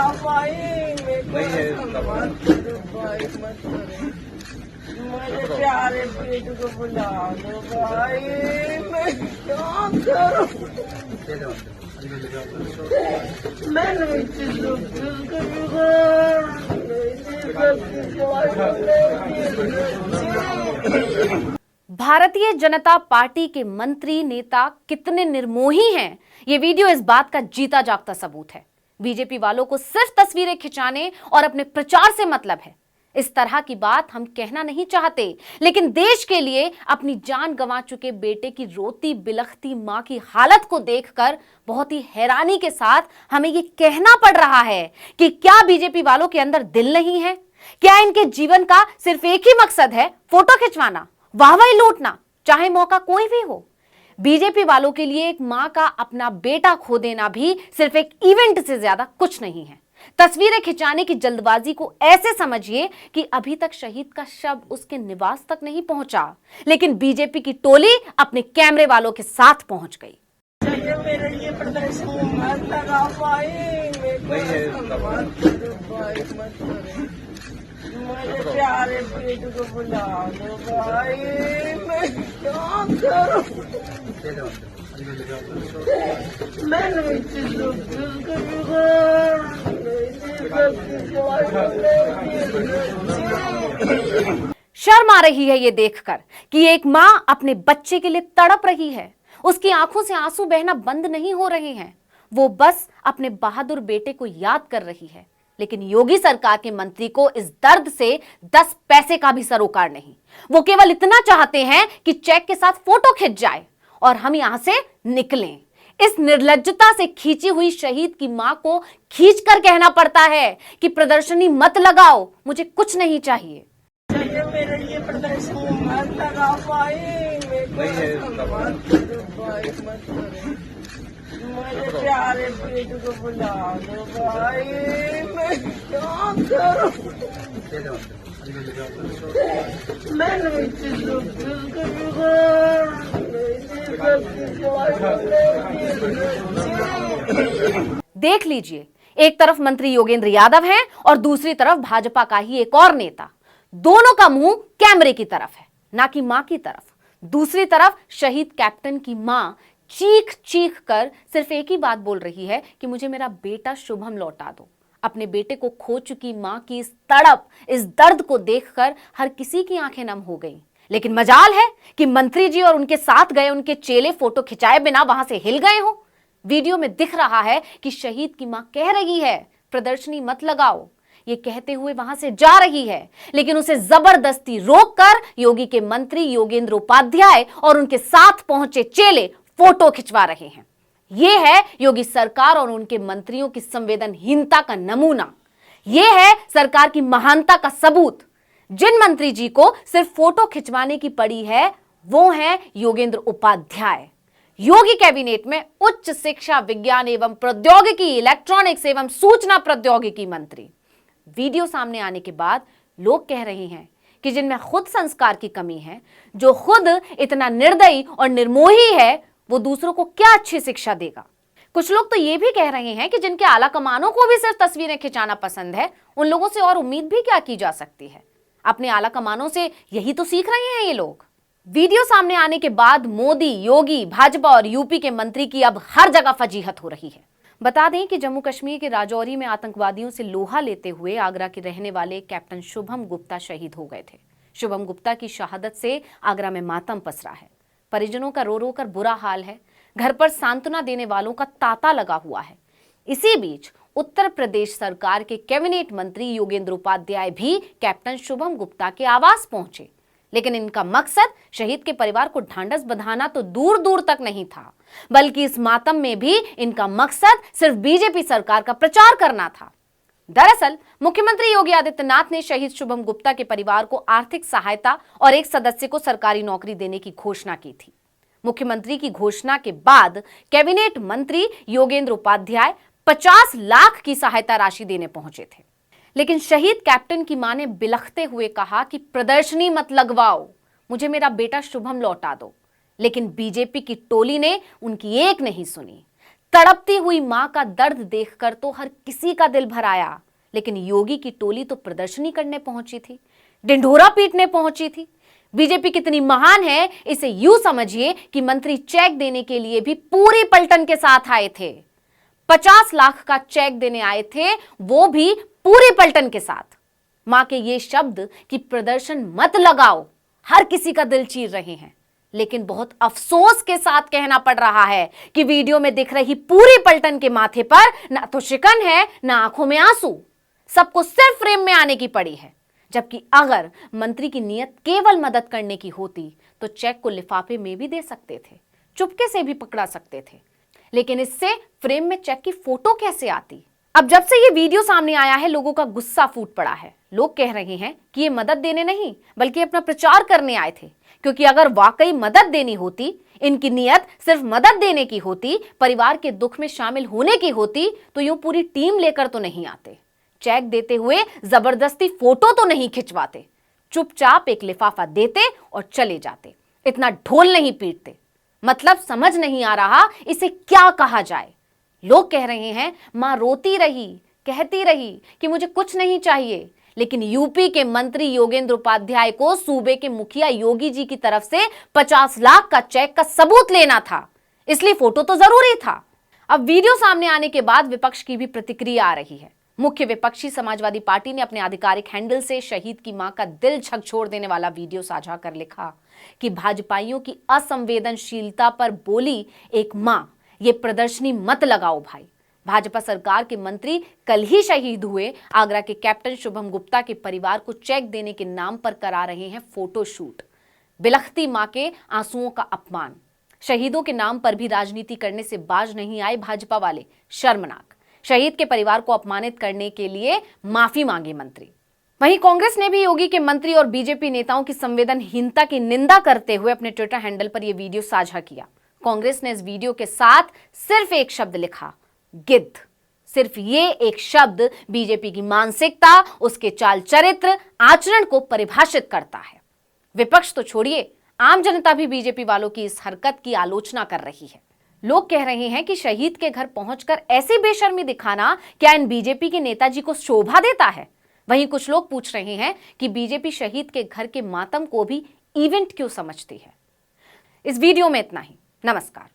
लगा भाई मेरे भाई मत करो मेरे प्यारे बेटे को बुला लो भाई मैं क्या करूं मैं नहीं भारतीय जनता पार्टी के मंत्री नेता कितने निर्मोही हैं, ये वीडियो इस बात का जीता जागता सबूत है। बीजेपी वालों को सिर्फ तस्वीरें खिंचाने और अपने प्रचार से मतलब है। इस तरह की बात हम कहना नहीं चाहते, लेकिन देश के लिए अपनी जान गंवा चुके बेटे की रोती बिलखती मां की हालत को देखकर बहुत ही हैरानी के साथ हमें ये कहना पड़ रहा है कि क्या बीजेपी वालों के अंदर दिल नहीं है? क्या इनके जीवन का सिर्फ एक ही मकसद है, फोटो खिंचवाना, वाहवाही लूटना, चाहे मौका कोई भी हो? बीजेपी वालों के लिए एक मां का अपना बेटा खो देना भी सिर्फ एक इवेंट से ज्यादा कुछ नहीं है। तस्वीरें खिंचाने की जल्दबाजी को ऐसे समझिए कि अभी तक शहीद का शव उसके निवास तक नहीं पहुंचा, लेकिन बीजेपी की टोली अपने कैमरे वालों के साथ पहुंच गई। मेरे लिए प्रदर्शन मत लगा भाई मत करो मेरे प्यारे बेटे को बुला लो भाई मैं क्या करूं मैं नहीं शर्म आ रही है ये देखकर कि एक मां अपने बच्चे के लिए तड़प रही है। उसकी आंखों से आंसू बहना बंद नहीं हो रहे हैं। वो बस अपने बहादुर बेटे को याद कर रही है। लेकिन योगी सरकार के मंत्री को इस दर्द से 10 पैसे का भी सरोकार नहीं। वो केवल इतना चाहते हैं कि चेक के साथ फोटो खिंच जाए और हम यहां से निकलें। इस निर्लज्जता से खींची हुई शहीद की मां को खींचकर कहना पड़ता है कि प्रदर्शनी मत लगाओ, मुझे कुछ नहीं चाहिए। मेरे लिए प्रदर्शन मत लगा भाई मत करो मेरे प्यारे बेटे को बुला लो भाई मैं क्या करूं मैं नहीं देख लीजिए, एक तरफ मंत्री योगेंद्र यादव हैं और दूसरी तरफ भाजपा का ही एक और नेता। दोनों का मुंह कैमरे की तरफ है, ना कि मां की तरफ। दूसरी तरफ शहीद कैप्टन की मां चीख चीख कर सिर्फ एक ही बात बोल रही है कि मुझे मेरा बेटा शुभम लौटा दो। अपने बेटे को खो चुकी मां की इस तड़प, इस दर्द को देखकर हर किसी की आंखें नम हो गईं। लेकिन मजाल है कि मंत्री जी और उनके साथ गए उनके चेले फोटो खिंचाए बिना वहां से हिल गए हो। वीडियो में दिख रहा है कि शहीद की मां कह रही है प्रदर्शनी मत लगाओ, ये कहते हुए वहां से जा रही है, लेकिन उसे जबरदस्ती रोककर योगी के मंत्री योगेंद्र उपाध्याय और उनके साथ पहुंचे चेले फोटो खिंचवा रहे हैं। यह है योगी सरकार और उनके मंत्रियों की संवेदनहीनता का नमूना। यह है सरकार की महानता का सबूत। जिन मंत्री जी को सिर्फ फोटो खिंचवाने की पड़ी है वो हैं योगेंद्र उपाध्याय। योगी कैबिनेट में उच्च शिक्षा, विज्ञान एवं प्रौद्योगिकी, इलेक्ट्रॉनिक्स एवं सूचना प्रौद्योगिकी मंत्री। वीडियो सामने आने के बाद लोग कह रहे हैं कि जिनमें खुद संस्कार की कमी है, जो खुद इतना निर्दयी और निर्मोही है, वो दूसरों को क्या अच्छी शिक्षा देगा। कुछ लोग तो ये भी कह रहे हैं कि जिनके आला कमानों को भी सिर्फ तस्वीरें खिंचाना पसंद है, उन लोगों से और उम्मीद भी क्या की जा सकती है। अपने आला कमानों से यही तो सीख रहे हैं ये लोग। वीडियो सामने आने के बाद मोदी, योगी, भाजपा और यूपी के मंत्री की अब हर जगह फजीहत हो रही है। बता दें कि जम्मू कश्मीर के राजौरी में आतंकवादियों से लोहा लेते हुए आगरा के रहने वाले कैप्टन शुभम गुप्ता शहीद हो गए थे। शुभम गुप्ता की शहादत से आगरा में मातम पसरा है। परिजनों का रो रो कर बुरा हाल है। घर पर सांत्वना देने वालों का तांता लगा हुआ है। इसी बीच उत्तर प्रदेश सरकार के कैबिनेट मंत्री योगेंद्र उपाध्याय भी कैप्टन शुभम गुप्ता के आवास पहुंचे, लेकिन इनका मकसद शहीद के परिवार को ढांढस बंधाना तो दूर दूर तक नहीं था, बल्कि इस मातम में भी इनका मकसद सिर्फ बीजेपी सरकार का प्रचार करना था। दरअसल मुख्यमंत्री योगी आदित्यनाथ ने शहीद शुभम गुप्ता के परिवार को आर्थिक सहायता और एक सदस्य को सरकारी नौकरी देने की घोषणा की थी। मुख्यमंत्री की घोषणा के बाद कैबिनेट मंत्री योगेंद्र उपाध्याय 50 लाख की सहायता राशि देने पहुंचे थे, लेकिन शहीद कैप्टन की मां ने बिलखते हुए कहा कि प्रदर्शनी मत लगवाओ, मुझे मेरा बेटा शुभम लौटा दो। लेकिन बीजेपी की टोली ने उनकी एक नहीं सुनी। तड़पती हुई मां का दर्द देखकर तो हर किसी का दिल भर आया, लेकिन योगी की टोली तो प्रदर्शनी करने पहुंची थी, ढिंढोरा पीटने पहुंची थी। बीजेपी कितनी महान है इसे यूं समझिए कि मंत्री चेक देने के लिए भी पूरी पलटन के साथ आए थे। 50 लाख का चेक देने आए थे, वो भी पूरी पलटन के साथ। मां के ये शब्द कि प्रदर्शन मत लगाओ हर किसी का दिल चीर रहे हैं, लेकिन बहुत अफसोस के साथ कहना पड़ रहा है कि वीडियो में दिख रही पूरी पलटन के माथे पर ना तो शिकन है ना आंखों में आंसू, सबको सिर्फ फ्रेम में आने की पड़ी है। जबकि अगर मंत्री की नीयत केवल मदद करने की होती तो चेक को लिफाफे में भी दे सकते थे, चुपके से भी पकड़ा सकते थे, लेकिन इससे फ्रेम में चेक की फोटो कैसे आती। अब जब से ये वीडियो सामने आया है लोगों का गुस्सा फूट पड़ा है। लोग कह रहे हैं कि ये मदद देने नहीं बल्कि अपना प्रचार करने आए थे, क्योंकि अगर वाकई मदद देनी होती, इनकी नीयत सिर्फ मदद देने की होती, परिवार के दुख में शामिल होने की होती, तो यूं पूरी टीम लेकर तो नहीं आते, चेक देते हुए जबरदस्ती फोटो तो नहीं खिंचवाते, चुपचाप एक लिफाफा देते और चले जाते, इतना ढोल नहीं पीटते। मतलब समझ नहीं आ रहा इसे क्या कहा जाए। लोग कह रहे हैं मां रोती रही, कहती रही कि मुझे कुछ नहीं चाहिए, लेकिन यूपी के मंत्री योगेंद्र उपाध्याय को सूबे के मुखिया योगी जी की तरफ से 50 लाख का चेक का सबूत लेना था, इसलिए फोटो तो जरूरी था। अब वीडियो सामने आने के बाद विपक्ष की भी प्रतिक्रिया आ रही है। मुख्य विपक्षी समाजवादी पार्टी ने अपने आधिकारिक हैंडल से शहीद की मां का दिल झकझोर देने वाला वीडियो साझा कर लिखा कि भाजपाइयों की असंवेदनशीलता पर बोली एक मां, ये प्रदर्शनी मत लगाओ भाई। भाजपा सरकार के मंत्री कल ही शहीद हुए आगरा के कैप्टन शुभम गुप्ता के परिवार को चेक देने के नाम पर करा रहे हैं फोटो शूट। बिलखती मां के आंसुओं का अपमान। शहीदों के नाम पर भी राजनीति करने से बाज नहीं आए भाजपा वाले, शर्मनाक। शहीद के परिवार को अपमानित करने के लिए माफी मांगे मंत्री। वहीं कांग्रेस ने भी योगी के मंत्री और बीजेपी नेताओं की संवेदनहीनता की निंदा करते हुए अपने ट्विटर हैंडल पर यह वीडियो साझा किया। कांग्रेस ने इस वीडियो के साथ सिर्फ एक शब्द लिखा, गिद्ध। सिर्फ ये एक शब्द बीजेपी की मानसिकता, उसके चाल चरित्र, आचरण को परिभाषित करता है। विपक्ष तो छोड़िए, आम जनता भी बीजेपी वालों की इस हरकत की आलोचना कर रही है। लोग कह रहे हैं कि शहीद के घर पहुंचकर ऐसी बेशर्मी दिखाना क्या इन बीजेपी के नेताजी को शोभा देता है। वहीं कुछ लोग पूछ रहे हैं कि बीजेपी शहीद के घर के मातम को भी इवेंट क्यों समझती है। इस वीडियो में इतना ही। नमस्कार।